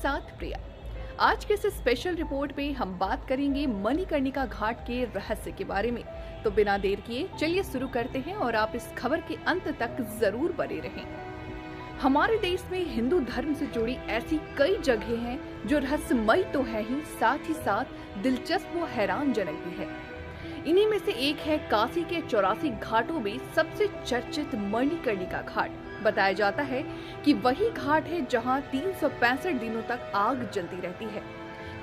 साथ प्रिया। आज के इस स्पेशल रिपोर्ट में हम बात करेंगे मणिकर्णिका घाट के रहस्य के बारे में। तो बिना देर किए चलिए शुरू करते हैं और आप इस खबर के अंत तक जरूर बने रहें। हमारे देश में हिंदू धर्म से जुड़ी ऐसी कई जगहें हैं जो रहस्यमयी तो है ही, साथ ही साथ दिलचस्प व हैरानजनक भी है। इन्हीं में से एक है काशी के 84 घाटों में सबसे चर्चित मणिकर्णिका घाट। बताया जाता है कि वही घाट है जहां 365 दिनों तक आग जलती रहती है।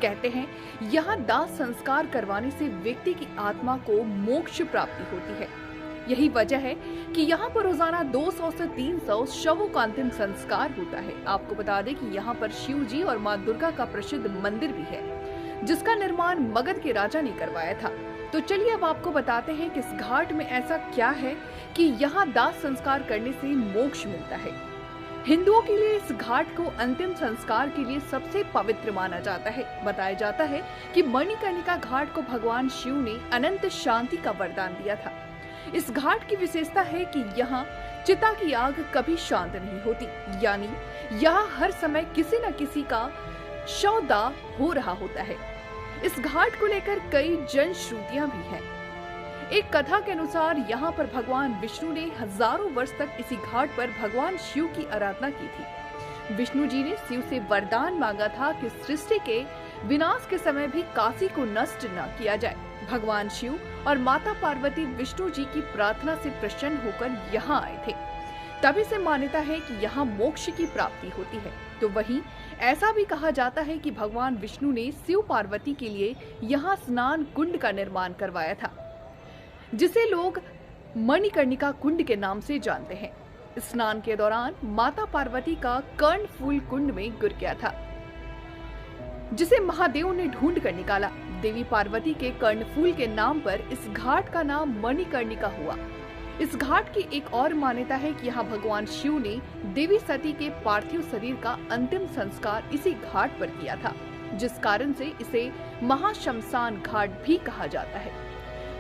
कहते हैं यहाँ दाह संस्कार करवाने से व्यक्ति की आत्मा को मोक्ष प्राप्ति होती है। यही वजह है कि यहाँ पर रोजाना 200 से 300 शवों का अंतिम संस्कार होता है। आपको बता दें कि यहाँ पर शिव जी और माँ दुर्गा का प्रसिद्ध मंदिर भी है, जिसका निर्माण मगध के राजा ने करवाया था। तो चलिए अब आपको बताते हैं कि इस घाट में ऐसा क्या है कि यहाँ दाह संस्कार करने से मोक्ष मिलता है। हिंदुओं के लिए इस घाट को अंतिम संस्कार के लिए सबसे पवित्र माना जाता है। बताया जाता है कि मणिकर्णिका घाट को भगवान शिव ने अनंत शांति का वरदान दिया था। इस घाट की विशेषता है कि यहाँ चिता की आग कभी शांत नहीं होती, यानी यहाँ हर समय किसी न किसी का शवदाह हो रहा होता है। इस घाट को लेकर कई जन श्रुतियां भी हैं। एक कथा के अनुसार यहाँ पर भगवान विष्णु ने हजारों वर्ष तक इसी घाट पर भगवान शिव की आराधना की थी। विष्णु जी ने शिव से वरदान मांगा था कि सृष्टि के विनाश के समय भी काशी को नष्ट न किया जाए। भगवान शिव और माता पार्वती विष्णु जी की प्रार्थना से प्रसन्न होकर यहाँ आए थे। तभी से मान्यता है कि यहाँ मोक्ष की प्राप्ति होती है। तो वहीं ऐसा भी कहा जाता है कि भगवान विष्णु ने शिव पार्वती के लिए यहाँ स्नान कुंड का निर्माण करवाया था, जिसे लोग मणिकर्णिका कुंड के नाम से जानते हैं। स्नान के दौरान माता पार्वती का कर्णफूल कुंड में गिर गया था, जिसे महादेव ने ढूंढ कर निकाला। देवी पार्वती के कर्णफूल के नाम पर इस घाट का नाम मणिकर्णिका हुआ। इस घाट की एक और मान्यता है कि यहाँ भगवान शिव ने देवी सती के पार्थिव शरीर का अंतिम संस्कार इसी घाट पर किया था, जिस कारण से इसे महाशमशान घाट भी कहा जाता है।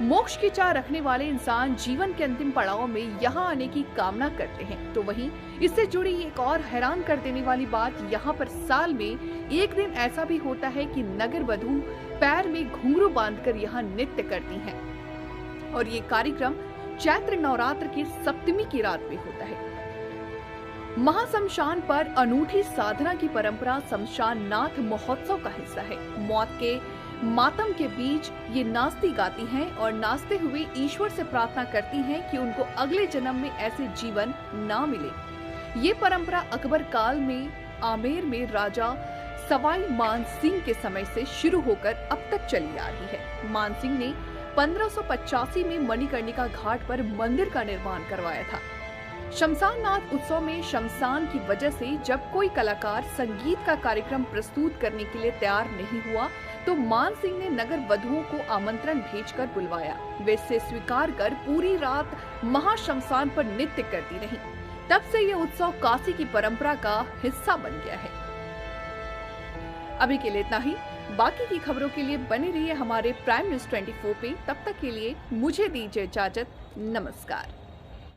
मोक्ष की चाह रखने वाले इंसान जीवन के अंतिम पड़ाव में यहाँ आने की कामना करते हैं। तो वहीं इससे जुड़ी एक और हैरान कर देने वाली बात, यहाँ पर साल में एक दिन ऐसा भी होता है कि नगर वधू पैर में घुंघरू बांधकर यहाँ नृत्य करती हैं और ये कार्यक्रम चैत्र नवरात्र की सप्तमी की रात में होता है। महाशमशान पर अनूठी साधना की परंपरा शमशान नाथ महोत्सव का हिस्सा है। मौत के मातम के बीच ये नाचती गाती हैं और नाचते हुए ईश्वर से प्रार्थना करती हैं कि उनको अगले जन्म में ऐसे जीवन ना मिले। ये परंपरा अकबर काल में आमेर में राजा सवाई मान सिंह के समय से शुरू होकर अब तक चली आ रही है। मान सिंह ने 1585 में मणिकर्णिका घाट पर मंदिर का निर्माण करवाया था। शमशान नाथ उत्सव में शमशान की वजह से जब कोई कलाकार संगीत का कार्यक्रम प्रस्तुत करने के लिए तैयार नहीं हुआ, तो मान सिंह ने नगर वधुओं को आमंत्रण भेजकर बुलवाया। वे इसे स्वीकार कर पूरी रात महाशमशान पर नृत्य करती रहीं। तब से यह उत्सव काशी की परंपरा का हिस्सा बन गया है। अभी के लिए इतना ही। बाकी की खबरों के लिए बने रहिए हमारे प्राइम न्यूज़ 24 पे। तब तक के लिए मुझे दीजिए इजाजत। नमस्कार।